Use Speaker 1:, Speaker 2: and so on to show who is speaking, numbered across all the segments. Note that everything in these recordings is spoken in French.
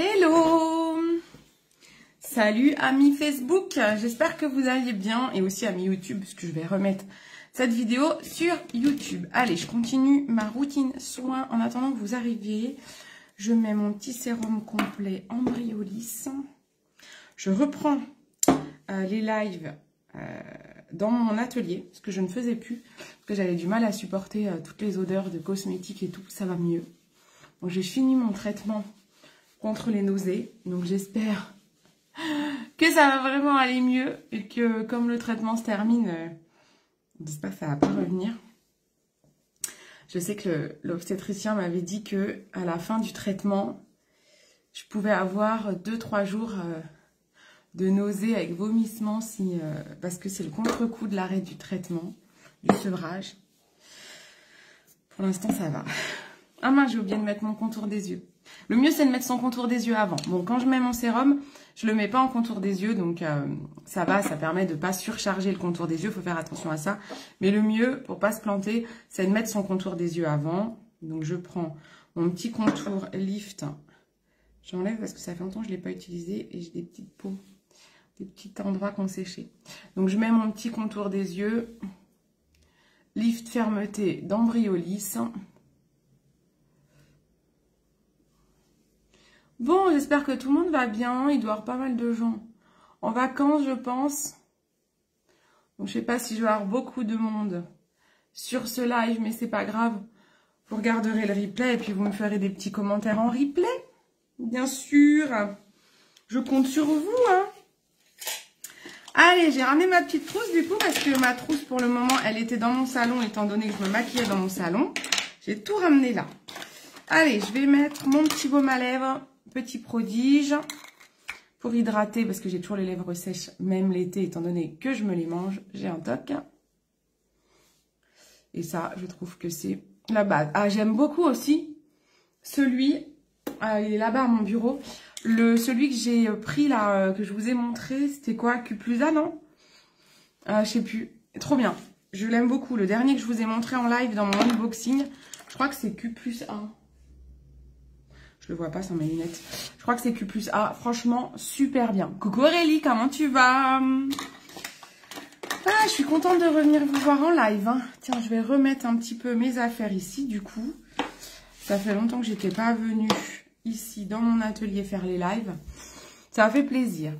Speaker 1: Hello! Salut amis Facebook, j'espère que vous allez bien et aussi amis YouTube parce que je vais remettre cette vidéo sur YouTube. Allez, je continue ma routine soin en attendant que vous arriviez. Je mets mon petit sérum complet Embryolisse. Je reprends les lives dans mon atelier, parce que je ne faisais plus, parce que j'avais du mal à supporter toutes les odeurs de cosmétiques et tout, ça va mieux. Donc j'ai fini mon traitement contre les nausées, donc j'espère que ça va vraiment aller mieux et que comme le traitement se termine, j'espère que ça va pas revenir. Je sais que l'obstétricien m'avait dit que à la fin du traitement, je pouvais avoir 2-3 jours de nausées avec vomissements parce que c'est le contre-coup de l'arrêt du traitement, du sevrage. Pour l'instant, ça va. Ah mince, j'ai oublié de mettre mon contour des yeux. Le mieux, c'est de mettre son contour des yeux avant. Bon, quand je mets mon sérum, je le mets pas en contour des yeux, donc ça va, ça permet de pas surcharger le contour des yeux, il faut faire attention à ça. Mais le mieux, pour pas se planter, c'est de mettre son contour des yeux avant. Donc je prends mon petit contour Lift. J'enlève parce que ça fait longtemps que je l'ai pas utilisé et j'ai des petites peaux, des petits endroits qui ont séché. Donc je mets mon petit contour des yeux. Lift fermeté d'Embryolisse. Bon, j'espère que tout le monde va bien. Il doit y avoir pas mal de gens en vacances, je pense. Donc, je sais pas si je vais avoir beaucoup de monde sur ce live, mais c'est pas grave. Vous regarderez le replay et puis vous me ferez des petits commentaires en replay. Bien sûr. Je compte sur vous, hein. Allez, j'ai ramené ma petite trousse du coup, parce que ma trousse, pour le moment, elle était dans mon salon, étant donné que je me maquillais dans mon salon. J'ai tout ramené là. Allez, je vais mettre mon petit baume à lèvres. Petit prodige pour hydrater parce que j'ai toujours les lèvres sèches même l'été étant donné que je me les mange, j'ai un toc et ça je trouve que c'est la base. Ah, j'aime beaucoup aussi celui il est là-bas à mon bureau, celui que j'ai pris là, que je vous ai montré, c'était quoi, Q plus A, non, je sais plus, trop bien, je l'aime beaucoup. Le dernier que je vous ai montré en live dans mon unboxing, je crois que c'est Q plus A. Je le vois pas sans mes lunettes. Je crois que c'est Q plus A. Franchement, super bien. Coucou Aurélie, comment tu vas? Ah, je suis contente de revenir vous voir en live. Hein. Tiens, je vais remettre un petit peu mes affaires ici, du coup. Ça fait longtemps que j'étais pas venue ici dans mon atelier faire les lives. Ça fait plaisir.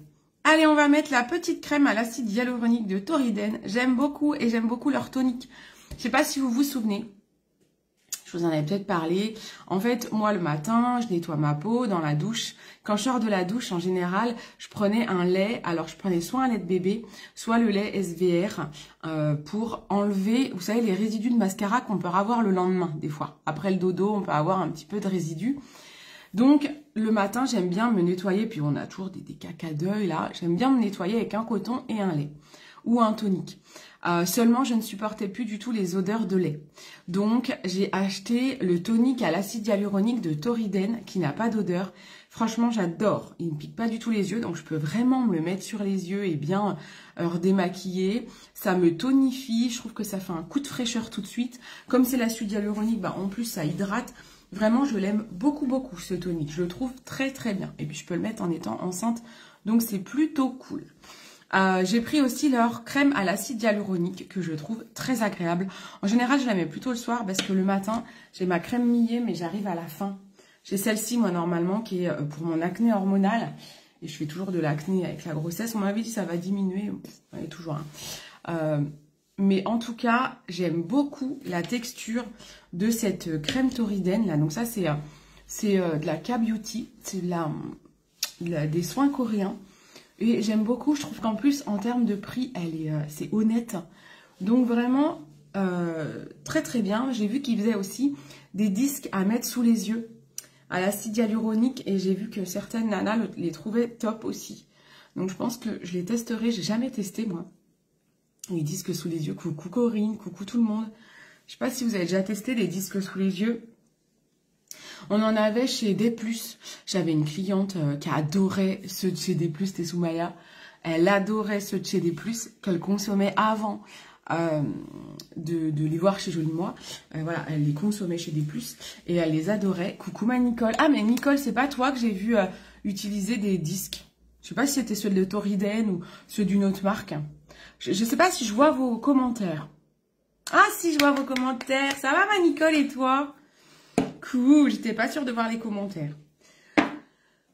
Speaker 1: Allez, on va mettre la petite crème à l'acide hyaluronique de Toriden. J'aime beaucoup et j'aime beaucoup leur tonique. Je sais pas si vous vous souvenez. Je vous en avais peut-être parlé. En fait, moi, le matin, je nettoie ma peau dans la douche. Quand je sors de la douche, en général, je prenais un lait. Alors, je prenais soit un lait de bébé, soit le lait SVR pour enlever, vous savez, les résidus de mascara qu'on peut avoir le lendemain, des fois. Après le dodo, on peut avoir un petit peu de résidus. Donc, le matin, j'aime bien me nettoyer. Puis, on a toujours des caca d'œil, là. J'aime bien me nettoyer avec un coton et un lait. Ou un tonique. Seulement, je ne supportais plus du tout les odeurs de lait. Donc, j'ai acheté le tonique à l'acide hyaluronique de Toriden qui n'a pas d'odeur. Franchement, j'adore. Il ne pique pas du tout les yeux, donc je peux vraiment me le mettre sur les yeux et bien redémaquiller. Ça me tonifie. Je trouve que ça fait un coup de fraîcheur tout de suite. Comme c'est l'acide hyaluronique, bah, en plus, ça hydrate. Vraiment, je l'aime beaucoup, beaucoup, ce tonique. Je le trouve très, très bien. Et puis, je peux le mettre en étant enceinte. Donc, c'est plutôt cool. J'ai pris aussi leur crème à l'acide hyaluronique que je trouve très agréable. En général, je la mets plutôt le soir parce que le matin, j'ai ma crème millée, mais j'arrive à la fin. J'ai celle-ci, moi, normalement, qui est pour mon acné hormonal. Et je fais toujours de l'acné avec la grossesse. On m'avait dit que ça va diminuer. Ouais, toujours. Hein. Mais en tout cas, j'aime beaucoup la texture de cette crème Toriden. Là. Donc ça, c'est de la K-Beauty. C'est des soins coréens. Et j'aime beaucoup, je trouve qu'en plus, en termes de prix, c'est honnête. Donc vraiment, très très bien. J'ai vu qu'ils faisaient aussi des disques à mettre sous les yeux, à l'acide hyaluronique. Et j'ai vu que certaines nanas les trouvaient top aussi. Donc je pense que je les testerai. J'ai jamais testé, moi. Les disques sous les yeux. Coucou Corinne, coucou tout le monde. Je sais pas si vous avez déjà testé les disques sous les yeux. On en avait chez D+. J'avais une cliente qui adorait ceux de chez D+, c'était Soumaya. Elle adorait ceux de chez D+, qu'elle consommait avant de les voir chez Jolie Moi. Voilà, elle les consommait chez D+, et elle les adorait. Coucou ma Nicole. Ah mais Nicole, c'est pas toi que j'ai vu utiliser des disques. Je sais pas si c'était ceux de Toriden ou ceux d'une autre marque. Je sais pas si je vois vos commentaires. Ah si, je vois vos commentaires. Ça va ma Nicole et toi? Cool, j'étais pas sûre de voir les commentaires.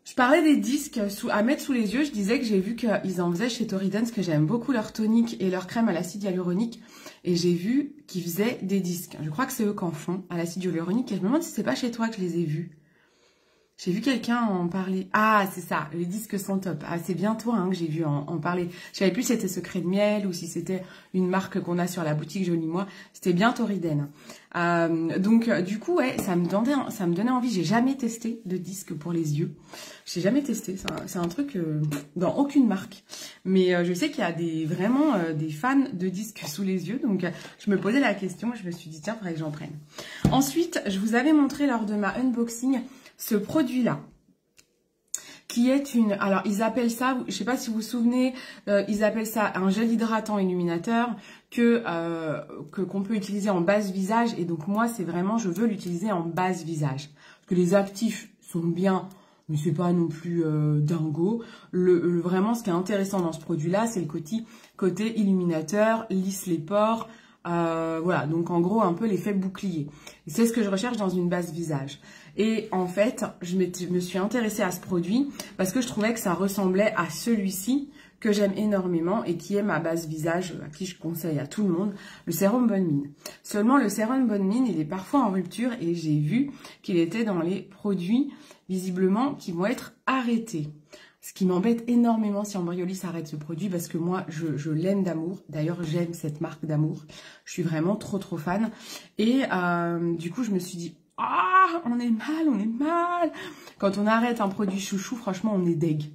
Speaker 1: Je parlais des disques à mettre sous les yeux. Je disais que j'ai vu qu'ils en faisaient chez Toriden, parce que j'aime beaucoup leur tonique et leur crème à l'acide hyaluronique. Et j'ai vu qu'ils faisaient des disques. Je crois que c'est eux qui en font à l'acide hyaluronique. Et je me demande si c'est pas chez toi que je les ai vus. J'ai vu quelqu'un en parler. Ah, c'est ça, les disques sont top. Ah, c'est bien toi que j'ai vu en parler. Je savais plus si c'était Secret de Miel ou si c'était une marque qu'on a sur la boutique Jolie Moi. C'était bien Toriden. Donc, du coup, ouais, ça me donnait envie. J'ai jamais testé de disques pour les yeux. J'ai jamais testé. C'est un truc dans aucune marque. Mais je sais qu'il y a vraiment des fans de disques sous les yeux. Donc, je me posais la question. Je me suis dit, tiens, il faudrait que j'en prenne. Ensuite, je vous avais montré lors de ma unboxing ce produit-là, qui est une... Alors, ils appellent ça, je ne sais pas si vous vous souvenez, ils appellent ça un gel hydratant illuminateur qu'on peut utiliser en base visage. Et donc, moi, c'est vraiment, je veux l'utiliser en base visage. Parce que les actifs sont bien, mais c'est pas non plus dingo. Vraiment, ce qui est intéressant dans ce produit-là, c'est le côté illuminateur, lisse les pores. Voilà, donc en gros, un peu l'effet bouclier. C'est ce que je recherche dans une base visage. Et en fait, je me suis intéressée à ce produit parce que je trouvais que ça ressemblait à celui-ci que j'aime énormément et qui est ma base visage, à qui je conseille à tout le monde, le sérum Bonne Mine. Seulement, le sérum Bonne Mine, il est parfois en rupture et j'ai vu qu'il était dans les produits, visiblement, qui vont être arrêtés. Ce qui m'embête énormément si Embryolisse arrête ce produit parce que moi, je l'aime d'amour. D'ailleurs, j'aime cette marque d'amour. Je suis vraiment trop fan. Et du coup, je me suis dit, ah, on est mal. Quand on arrête un produit chouchou, franchement, on est deg.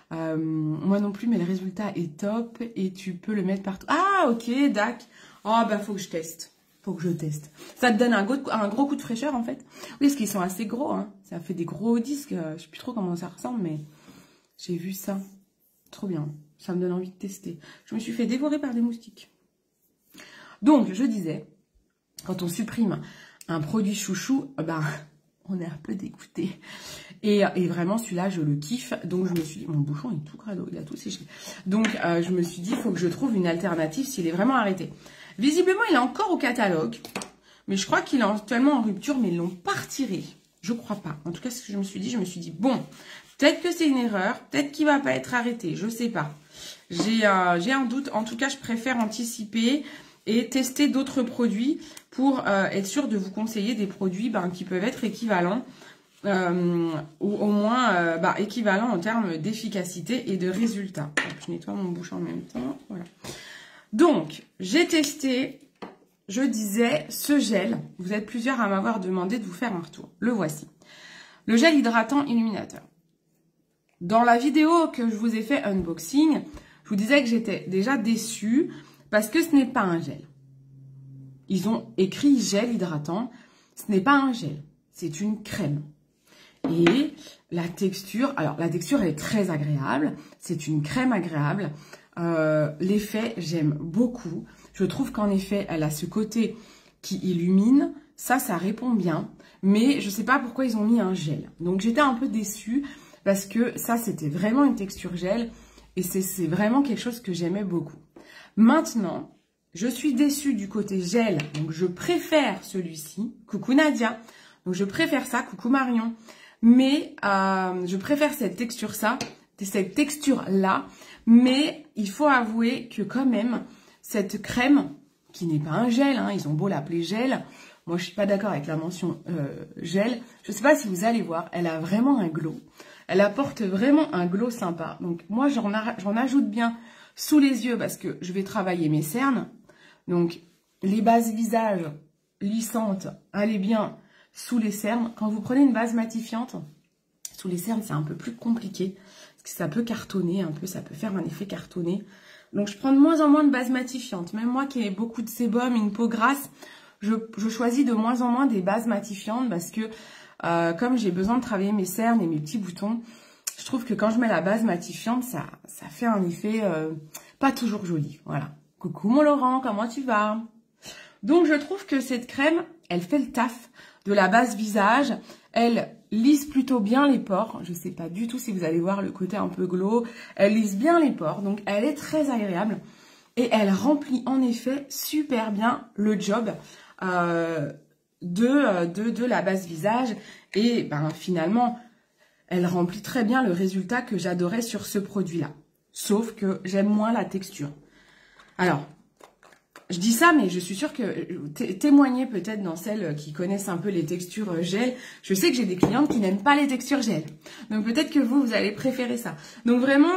Speaker 1: Moi non plus, mais le résultat est top et tu peux le mettre partout. Ah, ok, dac. Oh, bah, faut que je teste. Faut que je teste. Ça te donne un gros coup de fraîcheur, en fait. Oui, parce qu'ils sont assez gros, hein. Ça fait des gros disques. Je sais plus trop comment ça ressemble, mais j'ai vu ça. Trop bien. Ça me donne envie de tester. Je me suis fait dévorer par des moustiques. Donc, je disais, quand on supprime un produit chouchou, ben, on est un peu dégoûté. Et vraiment, celui-là, je le kiffe. Donc, je me suis dit, mon bouchon est tout crado, il a tout séché. Donc, je me suis dit, il faut que je trouve une alternative s'il est vraiment arrêté. Visiblement, il est encore au catalogue. Mais je crois qu'il est actuellement en rupture, mais ils l'ont pas retiré. Je crois pas. En tout cas, ce que je me suis dit, bon, peut-être que c'est une erreur, peut-être qu'il va pas être arrêté, je sais pas. J'ai un doute. En tout cas, je préfère anticiper et tester d'autres produits pour être sûr de vous conseiller des produits qui peuvent être équivalents ou au moins équivalents en termes d'efficacité et de résultats. Je nettoie mon bouchon en même temps. Voilà. Donc, j'ai testé, je disais, ce gel. Vous êtes plusieurs à m'avoir demandé de vous faire un retour. Le voici. Le gel hydratant illuminateur. Dans la vidéo que je vous ai fait unboxing, je vous disais que j'étais déjà déçue parce que ce n'est pas un gel. Ils ont écrit gel hydratant. Ce n'est pas un gel, c'est une crème. Et la texture, alors la texture est très agréable. C'est une crème agréable. L'effet, j'aime beaucoup. Je trouve qu'en effet, elle a ce côté qui illumine. Ça répond bien. Mais je ne sais pas pourquoi ils ont mis un gel. Donc j'étais un peu déçue parce que ça, c'était vraiment une texture gel. Et c'est vraiment quelque chose que j'aimais beaucoup. Maintenant, je suis déçue du côté gel. Donc je préfère celui-ci. Coucou Nadia. Donc je préfère ça. Coucou Marion. Mais je préfère cette texture-là. Mais il faut avouer que quand même, cette crème, qui n'est pas un gel, hein, ils ont beau l'appeler gel. Moi, je suis pas d'accord avec la mention gel. Je sais pas si vous allez voir, elle a vraiment un glow. Elle apporte vraiment un glow sympa. Donc, moi, j'en ajoute bien sous les yeux parce que je vais travailler mes cernes. Donc, les bases visage lissantes, allez bien sous les cernes. Quand vous prenez une base matifiante, sous les cernes, c'est un peu plus compliqué. Parce que ça peut cartonner un peu, ça peut faire un effet cartonné. Donc, je prends de moins en moins de base matifiante. Même moi qui ai beaucoup de sébum, une peau grasse, je choisis de moins en moins des bases matifiantes parce que comme j'ai besoin de travailler mes cernes et mes petits boutons, je trouve que quand je mets la base matifiante, ça fait un effet pas toujours joli. Voilà. Coucou mon Laurent, comment tu vas? Donc je trouve que cette crème, elle fait le taf de la base visage. Elle lisse plutôt bien les pores. Je ne sais pas du tout si vous allez voir le côté un peu glow. Elle lisse bien les pores, donc elle est très agréable. Et elle remplit en effet super bien le job de la base visage. Et ben, finalement, elle remplit très bien le résultat que j'adorais sur ce produit-là. Sauf que j'aime moins la texture. Alors, je dis ça, mais je suis sûre que témoignez peut-être dans celles qui connaissent un peu les textures gel. Je sais que j'ai des clientes qui n'aiment pas les textures gel. Donc peut-être que vous allez préférer ça. Donc vraiment,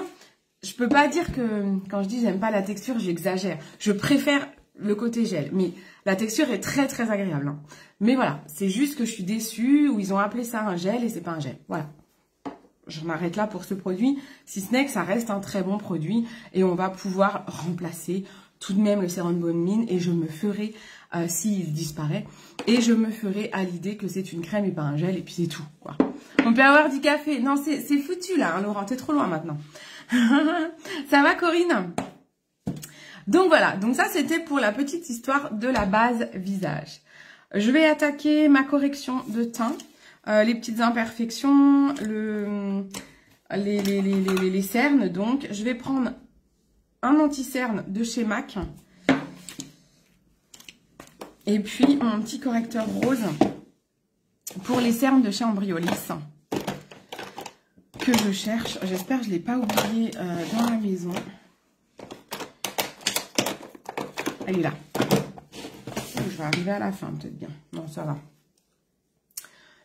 Speaker 1: je peux pas dire que quand je dis j'aime pas la texture, j'exagère. Je préfère le côté gel. Mais la texture est très très agréable. Hein. Mais voilà, c'est juste que je suis déçue où ils ont appelé ça un gel et c'est pas un gel. Voilà. Je m'arrête là pour ce produit, si ce n'est que ça reste un très bon produit et on va pouvoir remplacer tout de même le sérum Bonne Mine et je me ferai, s'il disparaît, et je me ferai à l'idée que c'est une crème et pas un gel et puis c'est tout, quoi. On peut avoir du café. Non, c'est foutu là, hein, Laurent, t'es trop loin maintenant. Ça va, Corinne? Donc voilà, donc ça c'était pour la petite histoire de la base visage. Je vais attaquer ma correction de teint. Les petites imperfections, les cernes. Donc, je vais prendre un anti-cerne de chez MAC. Et puis, mon petit correcteur rose pour les cernes de chez Embryolisse que je cherche. J'espère que je ne l'ai pas oublié dans la maison. Elle est là. Je vais arriver à la fin, peut-être bien. Non, ça va.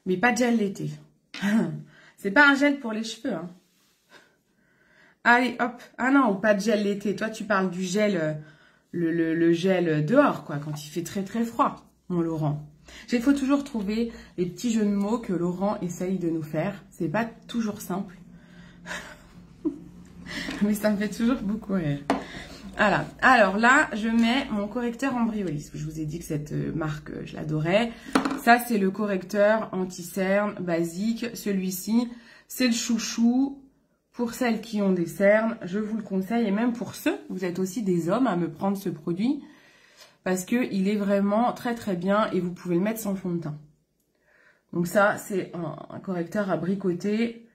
Speaker 1: Mais pas de gel l'été. C'est pas un gel pour les cheveux. Hein. Allez, hop. Ah non, pas de gel l'été. Toi, tu parles du gel, le gel dehors, quoi, quand il fait très très froid, mon Laurent. Il faut toujours trouver les petits jeux de mots que Laurent essaye de nous faire. C'est pas toujours simple. Mais ça me fait toujours beaucoup rire. Voilà. Alors là, je mets mon correcteur Embryolisse. Je vous ai dit que cette marque, je l'adorais. Ça, c'est le correcteur anti-cerne basique. Celui-ci, c'est le chouchou. Pour celles qui ont des cernes, je vous le conseille. Et même pour ceux, vous êtes aussi des hommes à me prendre ce produit. Parce qu'il est vraiment très très bien et vous pouvez le mettre sans fond de teint. Donc ça, c'est un correcteur à bricoter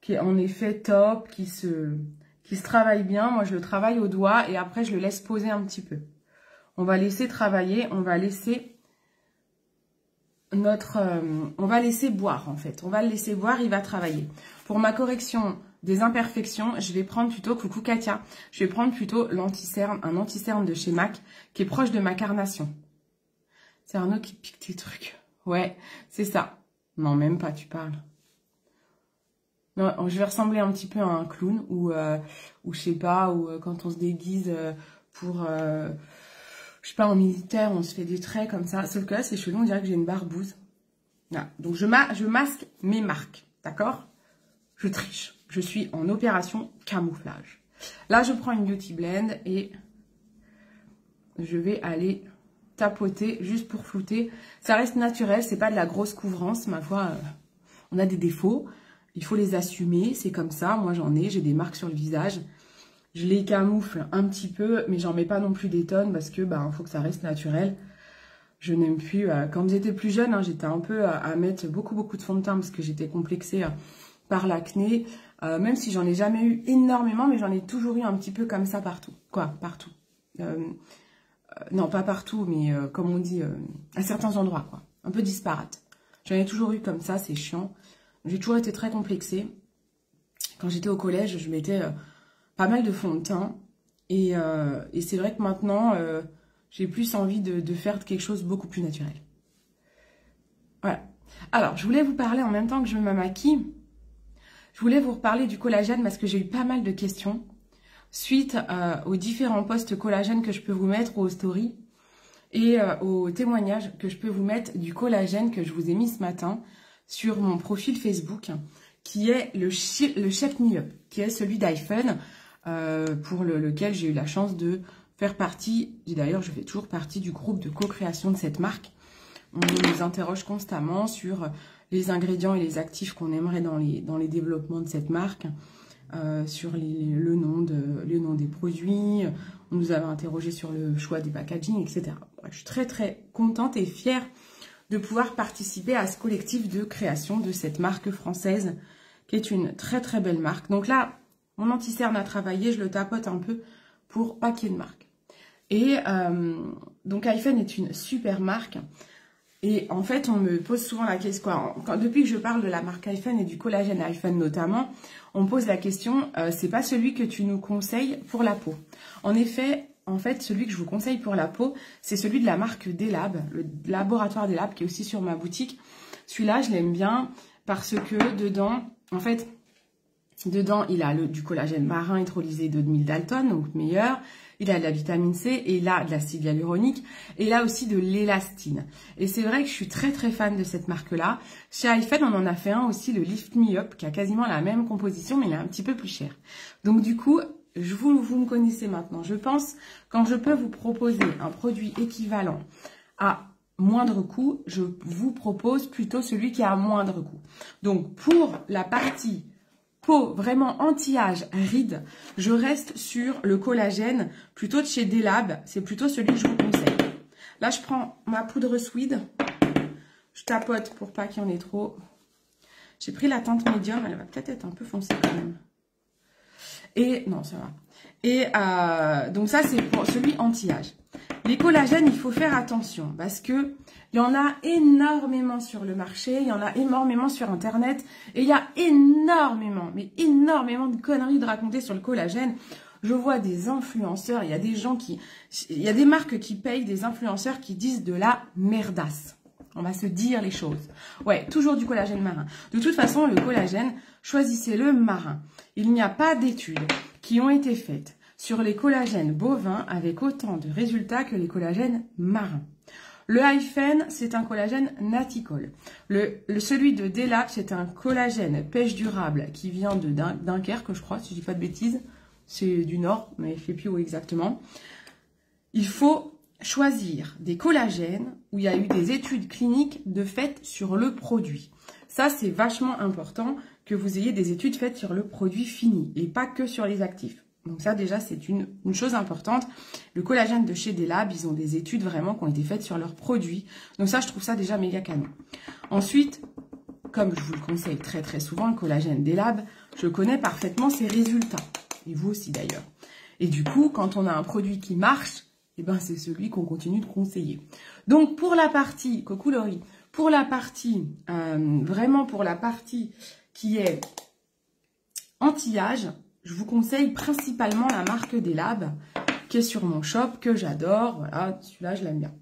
Speaker 1: qui est en effet top, qui se travaille bien. Moi, je le travaille au doigt et après, je le laisse poser un petit peu. On va laisser travailler, on va laisser on va laisser boire en fait. On va le laisser boire, il va travailler. Pour ma correction des imperfections, je vais prendre plutôt, coucou Katia, je vais prendre plutôt l'anti-cerne, un anti-cerne de chez MAC qui est proche de ma carnation. C'est Arnaud qui pique tes trucs. Ouais, c'est ça. Non, même pas, tu parles. Non, je vais ressembler un petit peu à un clown ou je sais pas, ou quand on se déguise pour, je sais pas, en militaire, on se fait des traits comme ça. Sauf que là, c'est chelou, on dirait que j'ai une barbouze. Voilà. Donc, je masque mes marques, d'accord? Je triche. Je suis en opération camouflage. Là, je prends une Beauty Blend et je vais aller tapoter juste pour flouter. Ça reste naturel, c'est pas de la grosse couvrance. Ma foi, on a des défauts. Il faut les assumer, c'est comme ça. Moi, j'en ai, j'ai des marques sur le visage. Je les camoufle un petit peu, mais j'en mets pas non plus des tonnes parce que faut que ça reste naturel. Je n'aime plus. Quand j'étais plus jeune, hein, j'étais un peu à mettre beaucoup de fond de teint parce que j'étais complexée par l'acné. Même si j'en ai jamais eu énormément, mais j'en ai toujours eu un petit peu comme ça partout. Quoi, partout. Non, pas partout, mais comme on dit, à certains endroits, quoi. Un peu disparate. J'en ai toujours eu comme ça, c'est chiant. J'ai toujours été très complexée. Quand j'étais au collège, je mettais pas mal de fond de teint. Et c'est vrai que maintenant, j'ai plus envie de faire quelque chose de beaucoup plus naturel. Voilà. Alors, je voulais vous parler en même temps que je me maquille. Je voulais vous reparler du collagène parce que j'ai eu pas mal de questions suite aux différents posts collagène que je peux vous mettre aux stories et aux témoignages que je peux vous mettre du collagène que je vous ai mis ce matin sur mon profil Facebook, qui est le Shape Me Up, qui est celui d'iPhone, pour lequel j'ai eu la chance de faire partie. D'ailleurs, je fais toujours partie du groupe de co-création de cette marque. On nous interroge constamment sur les ingrédients et les actifs qu'on aimerait dans les développements de cette marque, sur le nom des produits. On nous avait interrogé sur le choix des packaging, etc. Je suis très très contente et fière de pouvoir participer à ce collectif de création de cette marque française qui est une très très belle marque. Donc là, mon anti-cerne a travaillé, je le tapote un peu pour pas qu'il y ait de marque. Et donc Hyphen est une super marque. Et en fait, on me pose souvent la question, depuis que je parle de la marque Hyphen et du collagène Hyphen notamment, on me pose la question, c'est pas celui que tu nous conseilles pour la peau. En effet, celui que je vous conseille pour la peau, c'est celui de la marque Delab, le laboratoire Delab qui est aussi sur ma boutique. Celui-là, je l'aime bien parce que dedans, il a du collagène marin hydrolysé de 2000 Dalton, donc meilleur. Il a de la vitamine C et il a de l'acide hyaluronique et il a aussi de l'élastine. Et c'est vrai que je suis très très fan de cette marque-là. Chez Hyphen, on en a fait un aussi, le Lift Me Up, qui a quasiment la même composition, mais il est un petit peu plus cher. Donc du coup, vous me connaissez maintenant. Je pense, quand je peux vous proposer un produit équivalent à moindre coût, je vous propose plutôt celui qui a à moindre coût. Donc pour la partie peau vraiment anti-âge, rides, je reste sur le collagène plutôt de chez Delab. C'est plutôt celui que je vous conseille. Là, je prends ma poudre Swede. Je tapote pour pas qu'il y en ait trop. J'ai pris la teinte médium. Elle va peut-être être un peu foncée quand même. Et non, ça va. Et donc ça, c'est pour celui anti-âge. Les collagènes, il faut faire attention parce que il y en a énormément sur le marché, il y en a énormément sur Internet et il y a énormément, mais énormément de conneries de raconter sur le collagène. Je vois des influenceurs, il y a des marques qui payent des influenceurs qui disent de la merdasse. On va se dire les choses. Ouais, toujours du collagène marin. De toute façon, le collagène, choisissez-le marin. Il n'y a pas d'études qui ont été faites sur les collagènes bovins avec autant de résultats que les collagènes marins. Le Hyphen, c'est un collagène naticole. Celui de Delab, c'est un collagène pêche durable qui vient de Dunkerque, je crois, si je dis pas de bêtises. C'est du Nord, mais je sais plus où exactement. Il faut choisir des collagènes où il y a eu des études cliniques de fait sur le produit. Ça, c'est vachement important que vous ayez des études faites sur le produit fini et pas que sur les actifs. Donc ça, déjà, c'est une chose importante. Le collagène de chez Delab, ils ont des études vraiment qui ont été faites sur leurs produits. Donc ça, je trouve ça déjà méga canon. Ensuite, comme je vous le conseille très très souvent, le collagène Delab, je connais parfaitement ses résultats. Et vous aussi d'ailleurs. Et du coup, quand on a un produit qui marche, eh ben, c'est celui qu'on continue de conseiller. Donc pour la partie, coucou Laurie, pour la partie, vraiment pour la partie qui est anti-âge, je vous conseille principalement la marque Delab, qui est sur mon shop, que j'adore. Voilà, celui-là, je l'aime bien.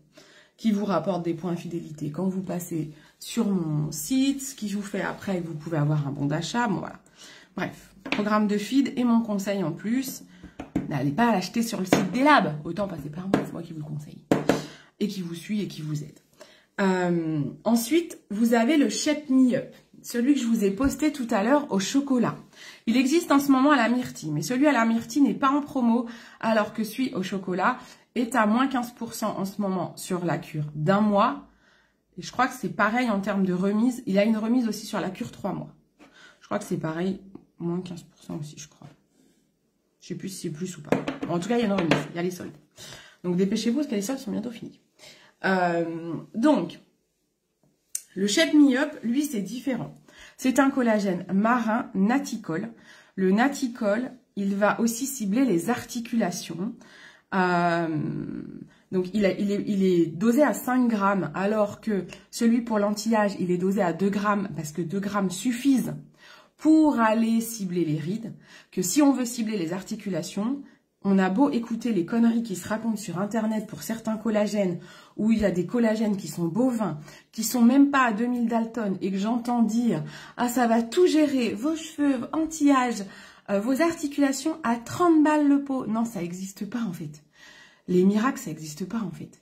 Speaker 1: Qui vous rapporte des points fidélité quand vous passez sur mon site, ce qui vous fait après que vous pouvez avoir un bon d'achat. Bon, voilà. Bref, programme de feed et mon conseil en plus. N'allez pas l'acheter sur le site Delab. Autant passer par moi, c'est moi qui vous le conseille. Et qui vous suit et qui vous aide. Ensuite, vous avez le Shape Me Up. Celui que je vous ai posté tout à l'heure au chocolat. Il existe en ce moment à la myrtille, mais celui à la myrtille n'est pas en promo, alors que celui au chocolat est à moins 15% en ce moment sur la cure d'un mois. Et je crois que c'est pareil en termes de remise. Il a une remise aussi sur la cure 3 mois. Je crois que c'est pareil, moins 15% aussi, je crois. Je sais plus si c'est plus ou pas. En tout cas, il y a une remise, il y a les soldes. Donc dépêchez-vous parce que les soldes sont bientôt finis. Donc, le Shape Me Up, lui, c'est différent. C'est un collagène marin naticole. Le naticole, il va aussi cibler les articulations. Donc, il est dosé à 5 grammes, alors que celui pour l'anti-âge, il est dosé à 2 grammes, parce que 2 grammes suffisent pour aller cibler les rides. Que si on veut cibler les articulations, on a beau écouter les conneries qui se racontent sur Internet pour certains collagènes, où il y a des collagènes qui sont bovins, qui sont même pas à 2000 Dalton, et que j'entends dire « Ah, ça va tout gérer, vos cheveux, anti-âge, vos articulations à 30 balles le pot. » Non, ça n'existe pas en fait. Les miracles, ça n'existe pas en fait.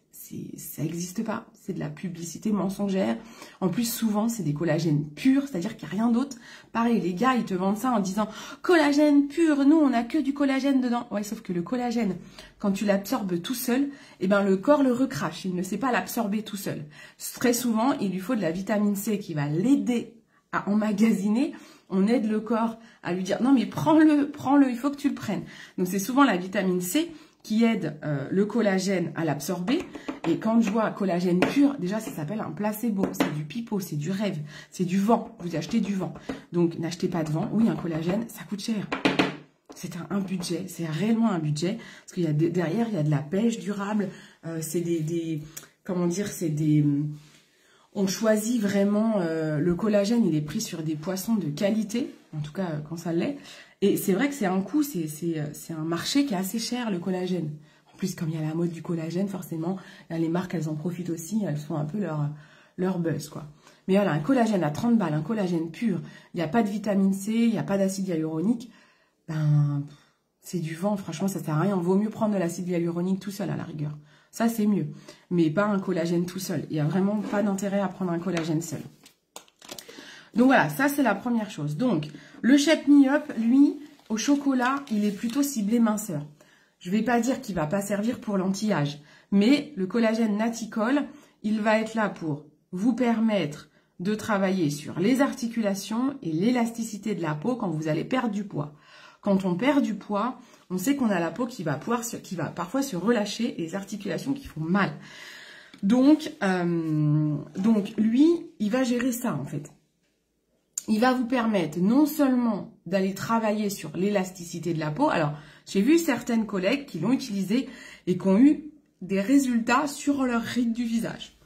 Speaker 1: Ça n'existe pas. C'est de la publicité mensongère. En plus, souvent, c'est des collagènes purs, c'est-à-dire qu'il n'y a rien d'autre. Pareil, les gars, ils te vendent ça en disant « Collagène pur, nous, on n'a que du collagène dedans. » Ouais, sauf que le collagène, quand tu l'absorbes tout seul, eh ben, le corps le recrache. Il ne sait pas l'absorber tout seul. Très souvent, il lui faut de la vitamine C qui va l'aider à emmagasiner. On aide le corps à lui dire « Non, mais prends-le, il faut que tu le prennes. » Donc, c'est souvent la vitamine C qui aide le collagène à l'absorber. Et quand je vois collagène pur, déjà ça s'appelle un placebo, c'est du pipeau, c'est du rêve, c'est du vent, vous achetez du vent. Donc n'achetez pas de vent, oui un collagène ça coûte cher. C'est un budget, c'est réellement un budget, parce qu'il y a derrière il y a de la pêche durable, c'est comment dire, c'est des... On choisit vraiment, le collagène il est pris sur des poissons de qualité, en tout cas quand ça l'est. Et c'est vrai que c'est un coût, c'est un marché qui est assez cher, le collagène. En plus, comme il y a la mode du collagène, forcément, les marques, elles en profitent aussi, elles font un peu leur buzz, quoi. Mais voilà, un collagène à 30 balles, un collagène pur, il n'y a pas de vitamine C, il n'y a pas d'acide hyaluronique, ben, c'est du vent, franchement, ça sert à rien. Vaut mieux prendre de l'acide hyaluronique tout seul, à la rigueur. Ça, c'est mieux. Mais pas un collagène tout seul. Il n'y a vraiment pas d'intérêt à prendre un collagène seul. Donc voilà, ça c'est la première chose. Donc, le Shape Me Up, lui, au chocolat, il est plutôt ciblé minceur. Je ne vais pas dire qu'il ne va pas servir pour l'anti-âge, mais le collagène Naticol, il va être là pour vous permettre de travailler sur les articulations et l'élasticité de la peau quand vous allez perdre du poids. Quand on perd du poids, on sait qu'on a la peau qui va parfois se relâcher et les articulations qui font mal. Donc lui, il va gérer ça en fait. Il va vous permettre non seulement d'aller travailler sur l'élasticité de la peau. Alors, j'ai vu certaines collègues qui l'ont utilisé et qui ont eu des résultats sur leurs rides du visage.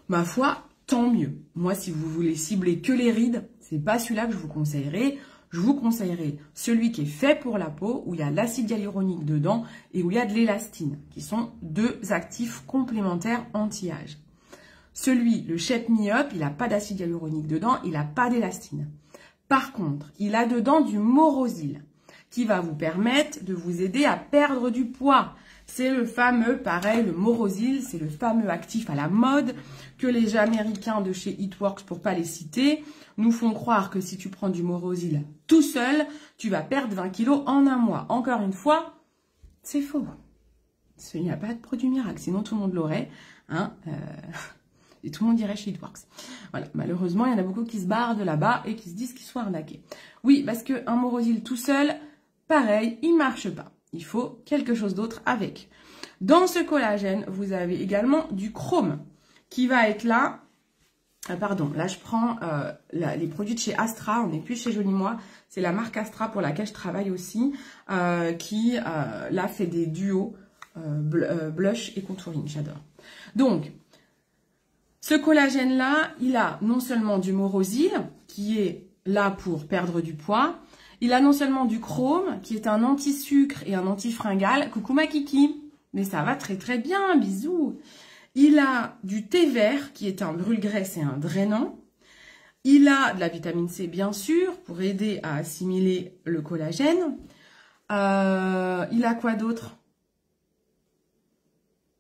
Speaker 1: Ma foi, tant mieux. Moi, si vous voulez cibler que les rides, c'est pas celui-là que je vous conseillerais. Je vous conseillerais celui qui est fait pour la peau, où il y a l'acide hyaluronique dedans et où il y a de l'élastine, qui sont deux actifs complémentaires anti-âge. Celui, le Shape Me Up, il n'a pas d'acide hyaluronique dedans, il n'a pas d'élastine. Par contre, il a dedans du Morosil, qui va vous permettre de vous aider à perdre du poids. C'est le fameux, pareil, le Morosil, c'est le fameux actif à la mode que les Américains de chez Eatworks, pour pas les citer, nous font croire que si tu prends du Morosil tout seul, tu vas perdre 20 kilos en un mois. Encore une fois, c'est faux. Il n'y a pas de produit miracle, sinon tout le monde l'aurait. Hein, et tout le monde irait chez Eatworks. Voilà, malheureusement, il y en a beaucoup qui se barrent de là-bas et qui se disent qu'ils sont arnaqués. Oui, parce qu'un Morosil tout seul, pareil, il ne marche pas. Il faut quelque chose d'autre avec. Dans ce collagène, vous avez également du chrome qui va être là. Pardon, là je prends les produits de chez Astra, on n'est plus chez Joli Moi. C'est la marque Astra pour laquelle je travaille aussi, qui là fait des duos blush et contouring, j'adore. Donc, ce collagène-là, il a non seulement du Morosil, qui est là pour perdre du poids, il a non seulement du chrome, qui est un anti-sucre et un anti-fringale. Coucou ma kiki, mais ça va très très bien, bisous. Il a du thé vert, qui est un brûle-graisse et un drainant. Il a de la vitamine C, bien sûr, pour aider à assimiler le collagène. Il a quoi d'autre?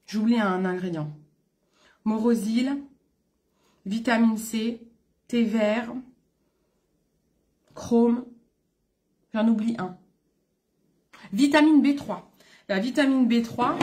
Speaker 1: J'oublie un ingrédient. Morosil, vitamine C, thé vert, chrome, j'en oublie un. Vitamine B3. La vitamine B3,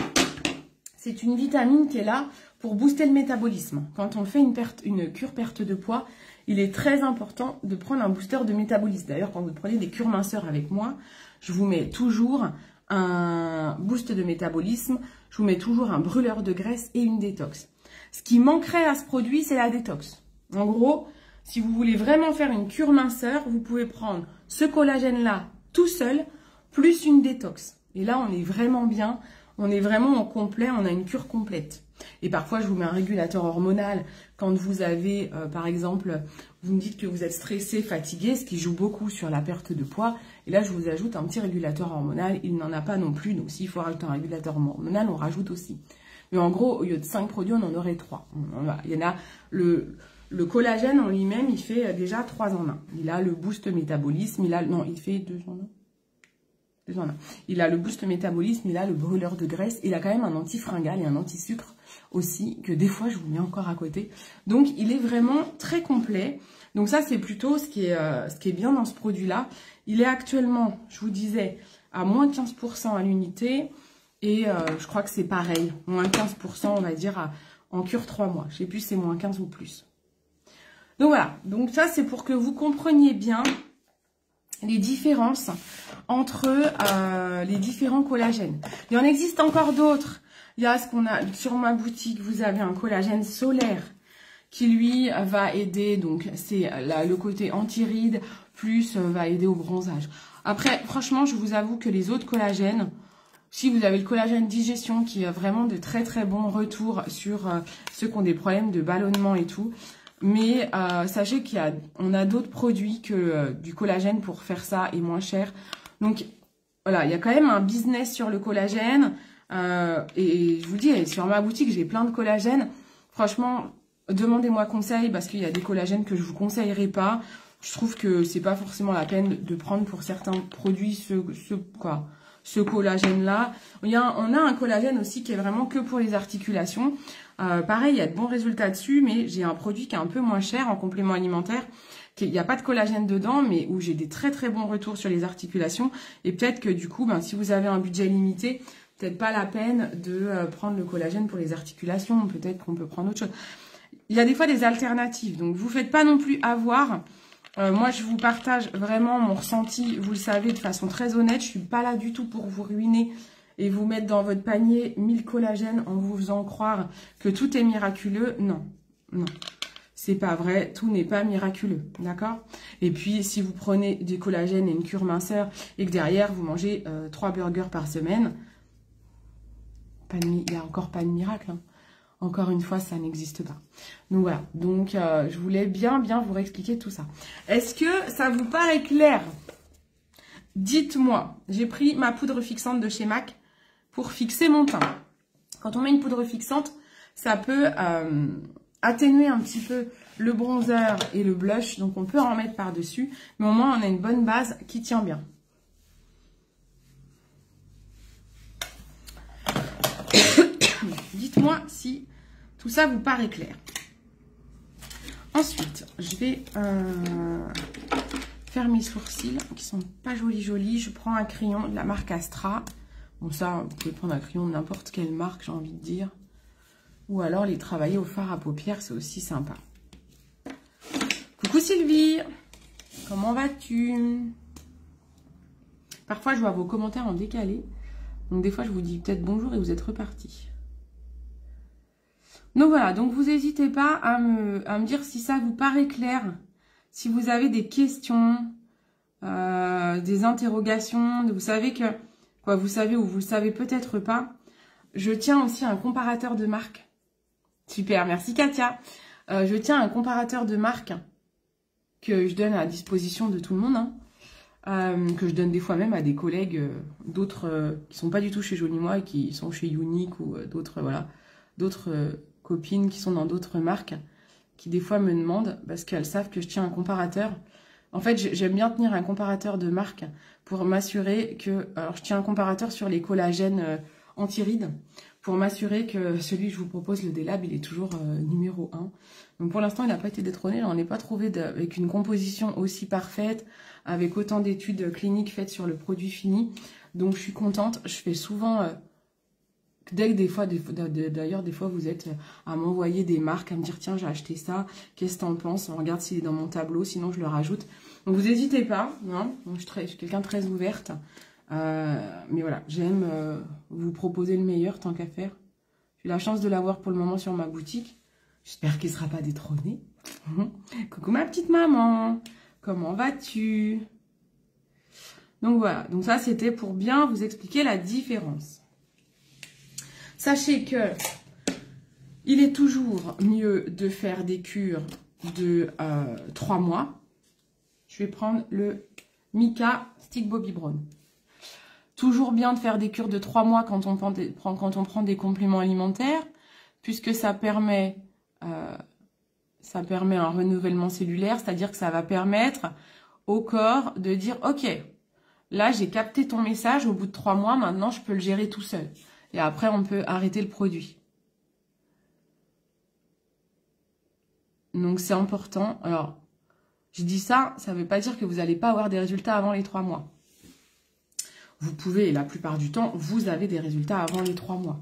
Speaker 1: c'est une vitamine qui est là pour booster le métabolisme. Quand on fait une cure perte de poids, il est très important de prendre un booster de métabolisme. D'ailleurs, quand vous prenez des cures minceurs avec moi, je vous mets toujours un boost de métabolisme, je vous mets toujours un brûleur de graisse et une détox. Ce qui manquerait à ce produit, c'est la détox. En gros, si vous voulez vraiment faire une cure minceur, vous pouvez prendre ce collagène-là tout seul, plus une détox. Et là, on est vraiment bien, on est vraiment en complet, on a une cure complète. Et parfois, je vous mets un régulateur hormonal quand vous avez, par exemple, vous me dites que vous êtes stressé, fatigué, ce qui joue beaucoup sur la perte de poids. Et là, je vous ajoute un petit régulateur hormonal. Il n'en a pas non plus, donc s'il faut rajouter un régulateur hormonal, on rajoute aussi. Mais en gros, au lieu de 5 produits, on en aurait 3. Il y en a le collagène en lui-même, il fait déjà 3 en 1. Il a le boost métabolisme, il fait 2 en 1. Il a le boost métabolisme, il a le brûleur de graisse, il a quand même un anti-fringale et un anti-sucre aussi, que des fois je vous mets encore à côté. Donc il est vraiment très complet. Donc ça c'est plutôt ce qui est bien dans ce produit-là. Il est actuellement, je vous disais, à moins 15% à l'unité. Et je crois que c'est pareil, moins 15% on va dire en cure 3 mois. Je ne sais plus si c'est moins 15 ou plus. Donc voilà, donc ça c'est pour que vous compreniez bien les différences entre les différents collagènes. Il en existe encore d'autres. Il y a ce qu'on a sur ma boutique, vous avez un collagène solaire qui lui va aider, donc c'est le côté anti-rides, plus va aider au bronzage. Après, franchement, je vous avoue que les autres collagènes, si vous avez le collagène digestion qui a vraiment de très très bons retours sur ceux qui ont des problèmes de ballonnement et tout, mais sachez qu'on a d'autres produits que du collagène pour faire ça et moins cher. Donc voilà, il y a quand même un business sur le collagène. Et je vous dis, sur ma boutique, j'ai plein de collagène. Franchement, demandez-moi conseil parce qu'il y a des collagènes que je vous conseillerais pas. Je trouve que c'est pas forcément la peine de prendre pour certains produits ce collagène-là. On a un collagène aussi qui est vraiment que pour les articulations. Pareil, il y a de bons résultats dessus, mais j'ai un produit qui est un peu moins cher en complément alimentaire. Il n'y a pas de collagène dedans, mais où j'ai des très très bons retours sur les articulations. Et peut-être que du coup, si vous avez un budget limité, peut-être pas la peine de prendre le collagène pour les articulations. Peut-être qu'on peut prendre autre chose. Il y a des fois des alternatives. Donc, vous ne faites pas non plus avoir. Moi, je vous partage vraiment mon ressenti. Vous le savez, de façon très honnête. Je suis pas là du tout pour vous ruiner et vous mettre dans votre panier 1000 collagènes en vous faisant croire que tout est miraculeux. Non, non. C'est pas vrai, tout n'est pas miraculeux, d'accord? Et puis, si vous prenez du collagène et une cure minceur et que derrière, vous mangez 3 burgers par semaine, il n'y a encore pas de miracle. Hein. Encore une fois, ça n'existe pas. Donc voilà, donc je voulais bien vous réexpliquer tout ça. Est-ce que ça vous paraît clair? Dites-moi, j'ai pris ma poudre fixante de chez MAC pour fixer mon teint. Quand on met une poudre fixante, ça peut atténuer un petit peu le bronzer et le blush, donc on peut en mettre par-dessus, mais au moins on a une bonne base qui tient bien. Dites-moi si tout ça vous paraît clair. Ensuite, je vais faire mes sourcils qui sont pas jolis. Je prends un crayon de la marque Astra. Bon, ça, vous pouvez prendre un crayon de n'importe quelle marque, j'ai envie de dire. Ou alors les travailler au fard à paupières, c'est aussi sympa. Coucou Sylvie, comment vas-tu? Parfois, je vois vos commentaires en décalé. Donc des fois, je vous dis peut-être bonjour et vous êtes repartis. Donc voilà, donc vous n'hésitez pas à me dire si ça vous paraît clair, si vous avez des questions, des interrogations, vous savez que, vous savez ou vous le savez peut-être pas. Je tiens aussi un comparateur de marque. Super, merci Katia. Je tiens un comparateur de marque que je donne à disposition de tout le monde, hein, que je donne des fois même à des collègues d'autres qui sont pas du tout chez Jolie Moi et qui sont chez Unique ou d'autres, voilà, d'autres copines qui sont dans d'autres marques, qui des fois me demandent, parce qu'elles savent que je tiens un comparateur. En fait, j'aime bien tenir un comparateur de marque pour m'assurer que... Alors, je tiens un comparateur sur les collagènes anti-rides, pour m'assurer que celui que je vous propose, le Délab, il est toujours numéro 1. Donc, pour l'instant, il n'a pas été détrôné. J'en ai pas trouvé avec une composition aussi parfaite, avec autant d'études cliniques faites sur le produit fini. Donc, je suis contente. Je fais souvent... Dès que d'ailleurs, des fois, vous êtes à m'envoyer des marques, à me dire, tiens, j'ai acheté ça, qu'est-ce que t'en penses? On regarde s'il est dans mon tableau, sinon je le rajoute. Donc, vous n'hésitez pas, hein. Je suis quelqu'un de très ouverte. Mais voilà, j'aime vous proposer le meilleur, tant qu'à faire. J'ai la chance de l'avoir pour le moment sur ma boutique. J'espère qu'il ne sera pas détrôné. Coucou ma petite maman, comment vas-tu? Donc voilà, donc ça, c'était pour bien vous expliquer la différence. Sachez que il est toujours mieux de faire des cures de 3 mois. Je vais prendre le Mika Stick Bobbi Brown. Toujours bien de faire des cures de 3 mois quand on prend des compléments alimentaires, puisque ça permet un renouvellement cellulaire, c'est-à-dire que ça va permettre au corps de dire « Ok, là j'ai capté ton message, au bout de 3 mois, maintenant je peux le gérer tout seul. » Et après, on peut arrêter le produit. Donc, c'est important. Alors, je dis ça, ça ne veut pas dire que vous n'allez pas avoir des résultats avant les 3 mois. Vous pouvez, et la plupart du temps, vous avez des résultats avant les 3 mois.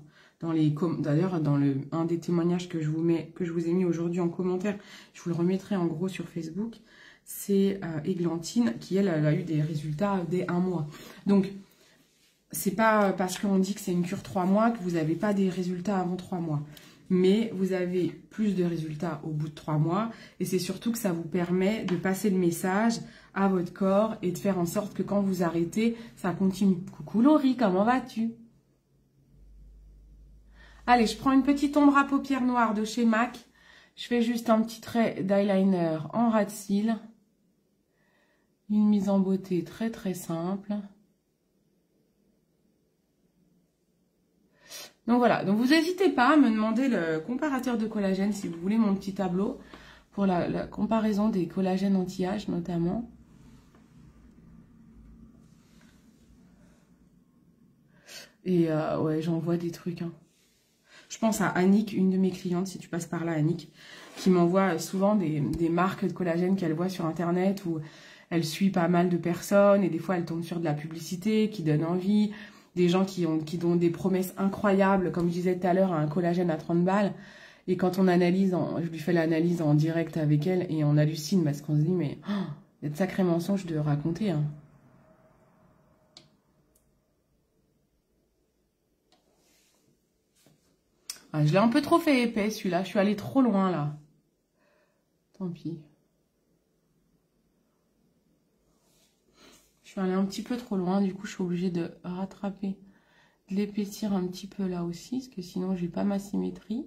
Speaker 1: D'ailleurs, dans un des témoignages que je vous ai mis aujourd'hui en commentaire, je vous le remettrai en gros sur Facebook. c'est Églantine qui, elle a eu des résultats dès 1 mois. Donc, c'est pas parce qu'on dit que c'est une cure 3 mois que vous n'avez pas des résultats avant 3 mois. Mais vous avez plus de résultats au bout de 3 mois. Et c'est surtout que ça vous permet de passer le message à votre corps et de faire en sorte que quand vous arrêtez, ça continue. Coucou Laurie, comment vas-tu? Allez, je prends une petite ombre à paupières noires de chez MAC. Je fais juste un petit trait d'eyeliner en ras de cils. Une mise en beauté très très simple. Donc voilà, donc vous n'hésitez pas à me demander le comparateur de collagène si vous voulez mon petit tableau pour la comparaison des collagènes anti-âge notamment. Et ouais, j'en vois des trucs. Hein. Je pense à Annick, une de mes clientes, si tu passes par là, Annick, qui m'envoie souvent des marques de collagène qu'elle voit sur Internet où elle suit pas mal de personnes et des fois elle tombe sur de la publicité qui donne envie. Des gens qui ont des promesses incroyables, comme je disais tout à l'heure, un collagène à 30 balles. Et quand on analyse, je lui fais l'analyse en direct avec elle et on hallucine parce qu'on se dit, mais il y a de sacrés mensonges de raconter. Hein. Ah, je l'ai un peu trop fait épais celui-là, je suis allée trop loin là. Tant pis. Je suis allée un petit peu trop loin, du coup je suis obligée de rattraper, de l'épaissir un petit peu là aussi, parce que sinon j'ai pas ma symétrie.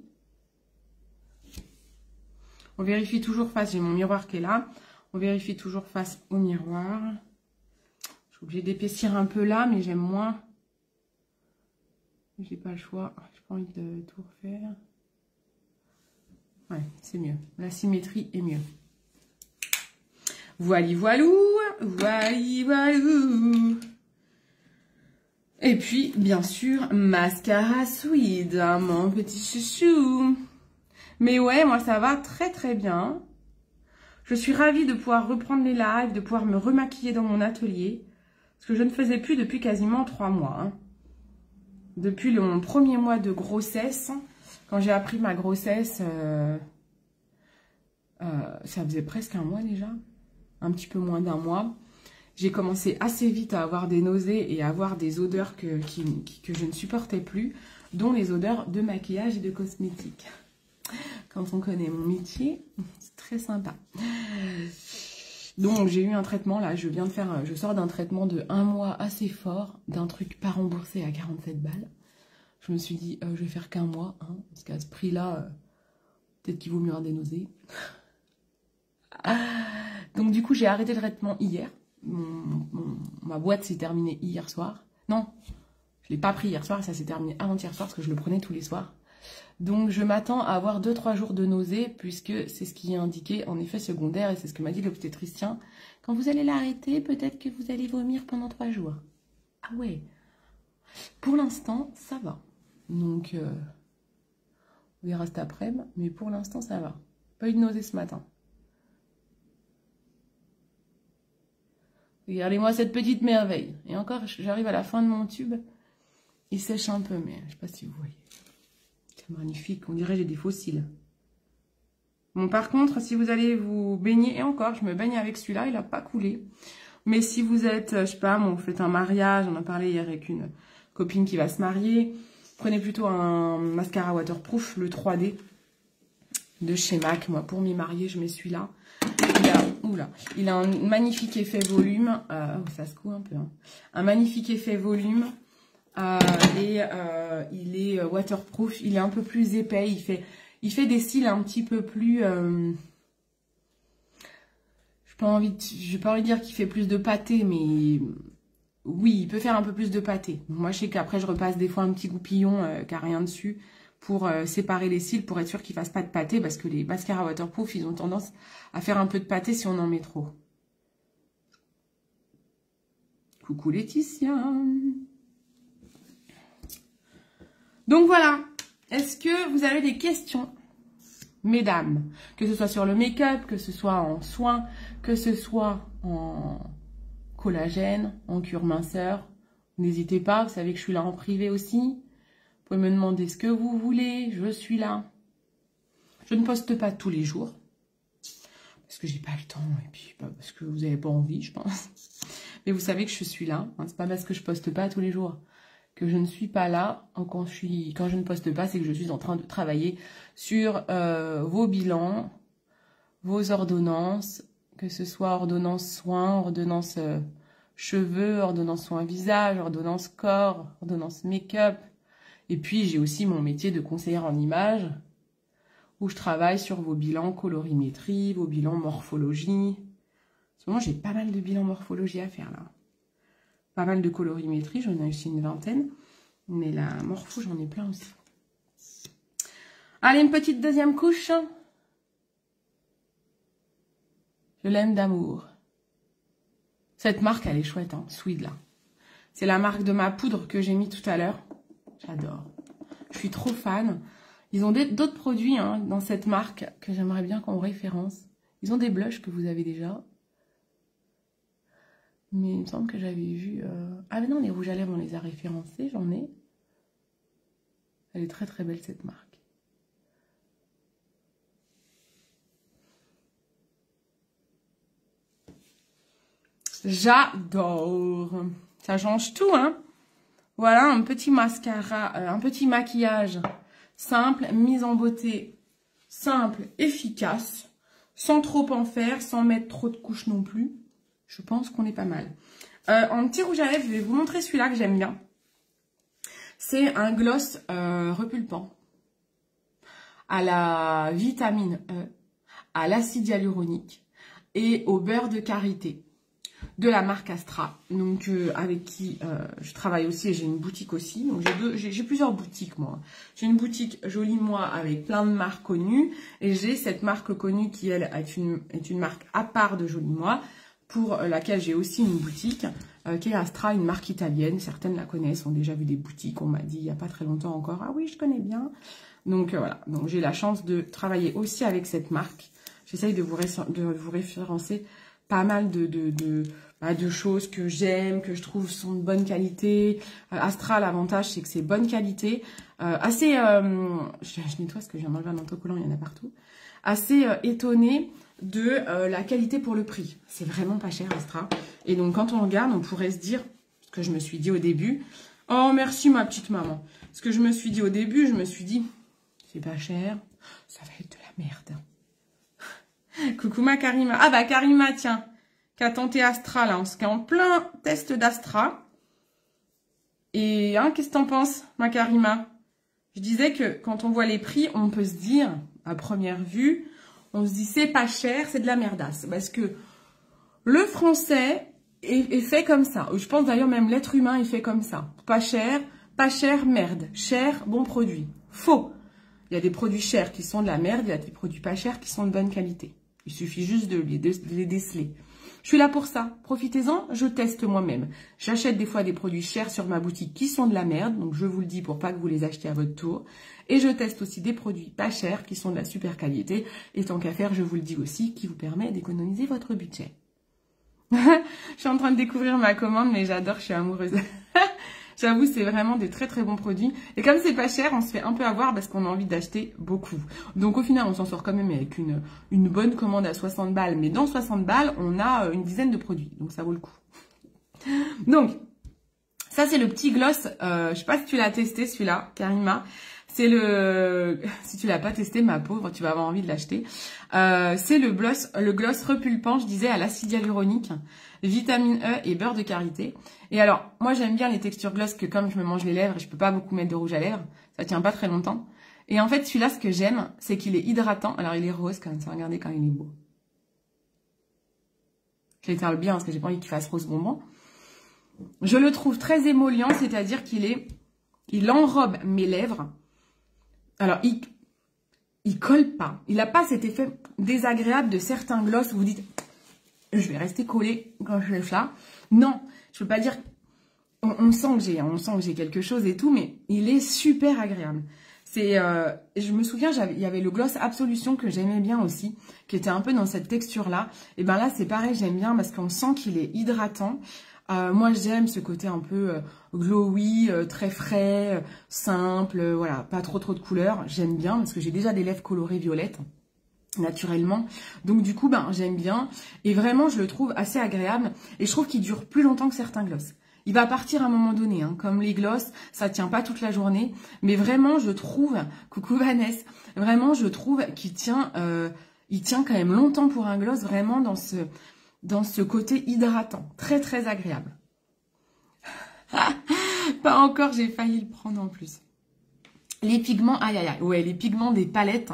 Speaker 1: On vérifie toujours face, j'ai mon miroir qui est là, on vérifie toujours face au miroir. Je suis obligée d'épaissir un peu là, mais j'aime moins. J'ai pas le choix, j'ai pas envie de tout refaire. Ouais, c'est mieux, la symétrie est mieux. Voili voilou, voili voilou. Et puis, bien sûr, mascara Sweet, hein, mon petit chouchou. Mais ouais, moi ça va très très bien. Je suis ravie de pouvoir reprendre les lives, de pouvoir me remaquiller dans mon atelier. Ce que je ne faisais plus depuis quasiment 3 mois. Hein. Depuis mon premier mois de grossesse, quand j'ai appris ma grossesse, ça faisait presque 1 mois déjà. Un petit peu moins d'1 mois. J'ai commencé assez vite à avoir des nausées et à avoir des odeurs que je ne supportais plus, dont les odeurs de maquillage et de cosmétiques. Quand on connaît mon métier, c'est très sympa. Donc j'ai eu un traitement là, je sors d'un traitement de 1 mois assez fort, d'un truc pas remboursé à 47 balles. Je me suis dit, je vais faire qu'1 mois, hein, parce qu'à ce prix-là, peut-être qu'il vaut mieux avoir des nausées. Donc du coup j'ai arrêté le traitement hier. Ma boîte s'est terminée hier soir. Non, je ne l'ai pas pris hier soir, ça s'est terminé avant-hier soir parce que je le prenais tous les soirs. Donc je m'attends à avoir 2-3 jours de nausées puisque c'est ce qui est indiqué en effet secondaire et c'est ce que m'a dit l'obstétricien. Quand vous allez l'arrêter, peut-être que vous allez vomir pendant 3 jours. Ah ouais. Pour l'instant, ça va. Donc on verra cet après-midi, mais pour l'instant ça va. Pas eu de nausées ce matin. Regardez-moi cette petite merveille. Et encore, j'arrive à la fin de mon tube. Il sèche un peu, mais je ne sais pas si vous voyez. C'est magnifique. On dirait que j'ai des fossiles. Bon, par contre, si vous allez vous baigner, et encore, je me baigne avec celui-là, il n'a pas coulé. Mais si vous êtes, je sais pas, vous faites un mariage, on en a parlé hier avec une copine qui va se marier, prenez plutôt un mascara waterproof, le 3D de chez MAC. Moi, pour m'y marier, je mets celui-là. Il a un magnifique effet volume. Ça se coud un peu. Hein. Un magnifique effet volume. Il est waterproof. Il est un peu plus épais. Il fait des cils un petit peu plus... je n'ai pas envie de dire qu'il fait plus de pâté, mais... Oui, il peut faire un peu plus de pâté. Moi, je sais qu'après, je repasse des fois un petit goupillon qui n'a rien dessus pour séparer les cils, pour être sûr qu'ils ne fassent pas de pâté, parce que les mascaras waterproof, ils ont tendance à faire un peu de pâté si on en met trop. Coucou Laetitia. Donc voilà, est-ce que vous avez des questions, mesdames? Que ce soit sur le make-up, que ce soit en soins, que ce soit en collagène, en cure minceur. N'hésitez pas, vous savez que je suis là en privé aussi. Vous pouvez me demander ce que vous voulez, je suis là. Je ne poste pas tous les jours. parce que j'ai pas le temps, et puis parce que vous n'avez pas envie, je pense. Mais vous savez que je suis là, hein, c'est pas parce que je poste pas tous les jours que je ne suis pas là. Quand je ne poste pas, c'est que je suis en train de travailler sur vos bilans, vos ordonnances, que ce soit ordonnance soins, ordonnance cheveux, ordonnance soins visage, ordonnance corps, ordonnance make-up. Et puis j'ai aussi mon métier de conseillère en images, où je travaille sur vos bilans colorimétrie, vos bilans morphologie. En ce moment, j'ai pas mal de bilans morphologie à faire là. Pas mal de colorimétrie, j'en ai aussi une vingtaine. Mais la morpho, j'en ai plein aussi. Allez, une petite deuxième couche. Je l'aime d'amour. Cette marque, elle est chouette, hein, Sweet là. C'est la marque de ma poudre que j'ai mis tout à l'heure. J'adore. Je suis trop fan. Ils ont d'autres produits hein, dans cette marque que j'aimerais bien qu'on référence. Ils ont des blushs que vous avez déjà. Mais il me semble que j'avais vu... Ah mais non, les rouges à lèvres, on les a référencés, j'en ai. Elle est très très belle cette marque. J'adore. Ça change tout, hein. Voilà, un petit mascara, un petit maquillage simple, mise en beauté simple, efficace, sans trop en faire, sans mettre trop de couches non plus. Je pense qu'on est pas mal. En petit rouge à lèvres, je vais vous montrer celui-là que j'aime bien. C'est un gloss repulpant à la vitamine E, à l'acide hyaluronique et au beurre de karité de la marque Astra. Donc avec qui je travaille aussi et j'ai une boutique aussi. Donc j'ai plusieurs boutiques moi. J'ai une boutique Jolie Moi avec plein de marques connues et j'ai cette marque connue qui elle est une marque à part de Jolie Moi, pour laquelle j'ai aussi une boutique, qui est Astra, une marque italienne. Certaines la connaissent, ont déjà vu des boutiques, on m'a dit il n'y a pas très longtemps encore, ah oui, je connais bien. Donc voilà, donc j'ai la chance de travailler aussi avec cette marque. J'essaye de vous référencer pas mal de choses que j'aime, que je trouve sont de bonne qualité. Astra, l'avantage, c'est que c'est bonne qualité. Je nettoie parce que je viens d'enlever un autocollant, il y en a partout. Assez étonnée de la qualité pour le prix. C'est vraiment pas cher Astra. Et donc quand on regarde, on pourrait se dire, ce que je me suis dit au début, oh merci ma petite maman. Ce que je me suis dit au début, je me suis dit, c'est pas cher, ça va être de la merde. Coucou ma Karima. Ah bah Karima, tiens, qui a tenté Astra là, on se en plein test d'Astra. Et hein, qu'est-ce que t'en penses ma Karima? Je disais que quand on voit les prix, on peut se dire, à première vue, on se dit c'est pas cher, c'est de la merdasse. Parce que le français est fait comme ça. Je pense d'ailleurs même l'être humain est fait comme ça. Pas cher, merde. Cher, bon produit. Faux. Il y a des produits chers qui sont de la merde, il y a des produits pas chers qui sont de bonne qualité. Il suffit juste de les déceler. Je suis là pour ça. Profitez-en, je teste moi-même. J'achète des fois des produits chers sur ma boutique qui sont de la merde. Donc je vous le dis pour pas que vous les achetiez à votre tour. Et je teste aussi des produits pas chers qui sont de la super qualité. Et tant qu'à faire, je vous le dis aussi, qui vous permet d'économiser votre budget. Je suis en train de découvrir ma commande, mais j'adore, je suis amoureuse. J'avoue, c'est vraiment des très très bons produits. Et comme c'est pas cher, on se fait un peu avoir parce qu'on a envie d'acheter beaucoup. Donc au final, on s'en sort quand même avec une bonne commande à 60 balles. Mais dans 60 balles, on a une dizaine de produits. Donc ça vaut le coup. Donc, ça c'est le petit gloss. Je sais pas si tu l'as testé celui-là, Karima. C'est le... Si tu l'as pas testé, ma pauvre, tu vas avoir envie de l'acheter. C'est le gloss repulpant, je disais, à l'acide hyaluronique, vitamine E et beurre de karité. Et alors, moi j'aime bien les textures gloss que comme je me mange les lèvres et je peux pas beaucoup mettre de rouge à lèvres, ça tient pas très longtemps. Et en fait, celui-là, ce que j'aime, c'est qu'il est hydratant. Alors, il est rose quand même, regardez quand il est beau. Je l'éteins bien parce que j'ai pas envie qu'il fasse rose bonbon. Je le trouve très émollient, c'est-à-dire il enrobe mes lèvres. Alors, il colle pas. Il n'a pas cet effet désagréable de certains gloss où vous dites je vais rester collé quand je fais ça. Non, je peux pas dire. On sent que j'ai quelque chose et tout, mais il est super agréable. Je me souviens, il y avait le gloss Absolution que j'aimais bien aussi, qui était un peu dans cette texture-là. Et ben là, c'est pareil, j'aime bien parce qu'on sent qu'il est hydratant. Moi, j'aime ce côté un peu glowy, très frais, simple, voilà, pas trop de couleurs. J'aime bien parce que j'ai déjà des lèvres colorées violettes. naturellement. Donc du coup, ben j'aime bien. Et vraiment, je le trouve assez agréable. Et je trouve qu'il dure plus longtemps que certains gloss. Il va partir à un moment donné, hein. Comme les gloss, ça tient pas toute la journée. Mais vraiment, je trouve, coucou Vanessa, vraiment, je trouve qu'il tient, il tient quand même longtemps pour un gloss, vraiment dans ce côté hydratant. Très, très agréable. Pas encore, j'ai failli le prendre en plus. Les pigments, aïe, aïe, aïe. Ouais, les pigments des palettes.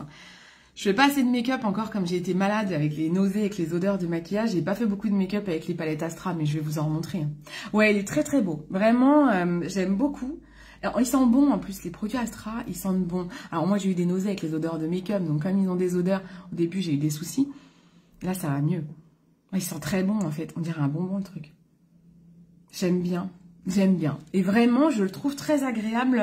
Speaker 1: Je fais pas assez de make-up encore, comme j'ai été malade avec les nausées, avec les odeurs de maquillage. J'ai pas fait beaucoup de make-up avec les palettes Astra, mais je vais vous en montrer. Ouais, il est très très beau. Vraiment, j'aime beaucoup. Alors, ils sentent bon en plus, les produits Astra, ils sentent bon. Alors moi, j'ai eu des nausées avec les odeurs de make-up, donc comme ils ont des odeurs, au début, j'ai eu des soucis. Là, ça va mieux. Ils sentent très bon en fait, on dirait un bonbon le truc. J'aime bien, j'aime bien. Et vraiment, je le trouve très agréable.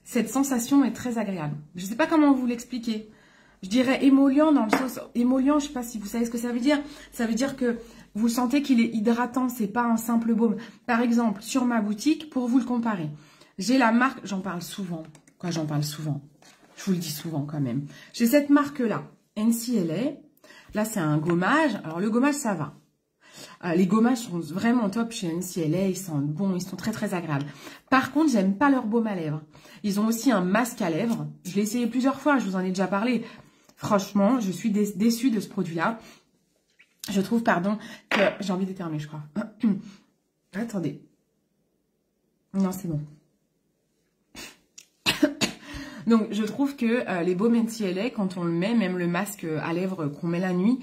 Speaker 1: Cette sensation est très agréable. Je sais pas comment vous l'expliquer. Je dirais émollient dans le sens... Émollient, je sais pas si vous savez ce que ça veut dire. Ça veut dire que vous sentez qu'il est hydratant, c'est pas un simple baume. Par exemple, sur ma boutique, pour vous le comparer, j'ai la marque... J'en parle souvent. Quoi, j'en parle souvent? Je vous le dis souvent quand même. J'ai cette marque-là, NCLA. Là, c'est un gommage. Alors, le gommage, ça va. Les gommages sont vraiment top chez NCLA, ils sentent bon, ils sont très très agréables. Par contre, j'aime pas leur baume à lèvres. Ils ont aussi un masque à lèvres. Je l'ai essayé plusieurs fois, je vous en ai déjà parlé. Franchement, je suis déçue de ce produit-là. Je trouve, pardon, que j'ai envie d'éternuer, je crois. Attendez. Non, c'est bon. Donc, je trouve que les baumes NCLA, quand on le met, même le masque à lèvres qu'on met la nuit,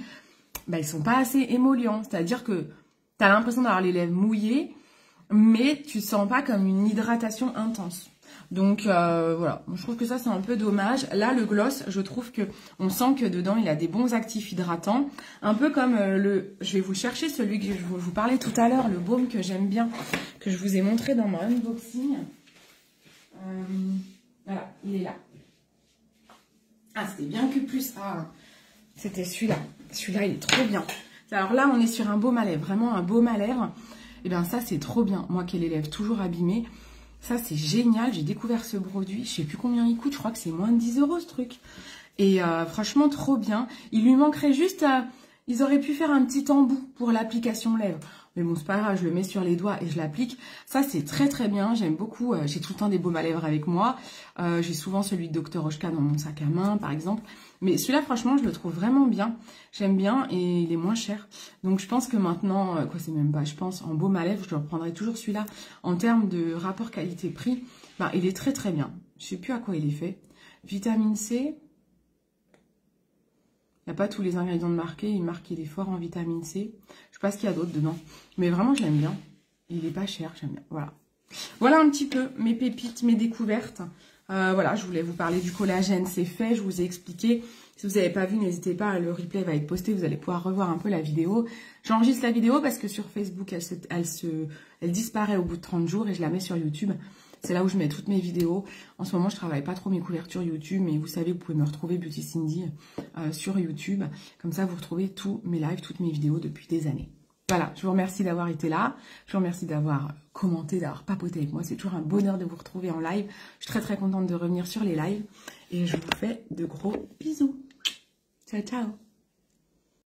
Speaker 1: ben, ils sont pas assez émollients. C'est-à-dire que tu as l'impression d'avoir les lèvres mouillées, mais tu ne sens pas comme une hydratation intense. Donc, voilà. Je trouve que ça, c'est un peu dommage. Là, le gloss, je trouve que on sent que dedans, il a des bons actifs hydratants. Un peu comme je vais vous le chercher, celui que je vous parlais tout à l'heure, le baume que j'aime bien, que je vous ai montré dans mon unboxing. Voilà, il est là. Ah, c'était bien que plus. Ah, c'était celui-là. Celui-là, il est trop bien. Alors là, on est sur un baume à lèvres. Vraiment un baume à lèvres. Et bien ça, c'est trop bien. Moi qui ai les lèvres toujours abîmées. Ça, c'est génial. J'ai découvert ce produit. Je sais plus combien il coûte. Je crois que c'est moins de 10 € ce truc. Et franchement, trop bien. Il lui manquerait juste... ils auraient pu faire un petit embout pour l'application lèvres. Mais bon, c'est pas grave, je le mets sur les doigts et je l'applique. Ça, c'est très très bien. J'aime beaucoup. J'ai tout le temps des baumes à lèvres avec moi. J'ai souvent celui de Dr. Oshka dans mon sac à main, par exemple. Mais celui-là, franchement, je le trouve vraiment bien. J'aime bien et il est moins cher. Donc, je pense que maintenant, quoi, c'est même pas, je pense, en baume à lèvres, je reprendrai toujours celui-là. En termes de rapport qualité-prix, bah, il est très très bien. Je sais plus à quoi il est fait. Vitamine C. Il n'y a pas tous les ingrédients de marqués. Il marque qu'il est fort en vitamine C. Je sais pas ce qu'il y a d'autre dedans. Mais vraiment, je l'aime bien. Il est pas cher, j'aime bien. Voilà. Voilà un petit peu mes pépites, mes découvertes. Voilà, je voulais vous parler du collagène, c'est fait. Je vous ai expliqué. Si vous n'avez pas vu, n'hésitez pas. Le replay va être posté. Vous allez pouvoir revoir un peu la vidéo. J'enregistre la vidéo parce que sur Facebook, elle disparaît au bout de 30 jours et je la mets sur YouTube. C'est là où je mets toutes mes vidéos. En ce moment, je travaille pas trop mes couvertures YouTube, mais vous savez, vous pouvez me retrouver Beauty Cindy sur YouTube. Comme ça, vous retrouvez tous mes lives, toutes mes vidéos depuis des années. Voilà, je vous remercie d'avoir été là. Je vous remercie d'avoir commenté, d'avoir papoté avec moi. C'est toujours un bonheur de vous retrouver en live. Je suis très très contente de revenir sur les lives. Et je vous fais de gros bisous. Ciao, ciao.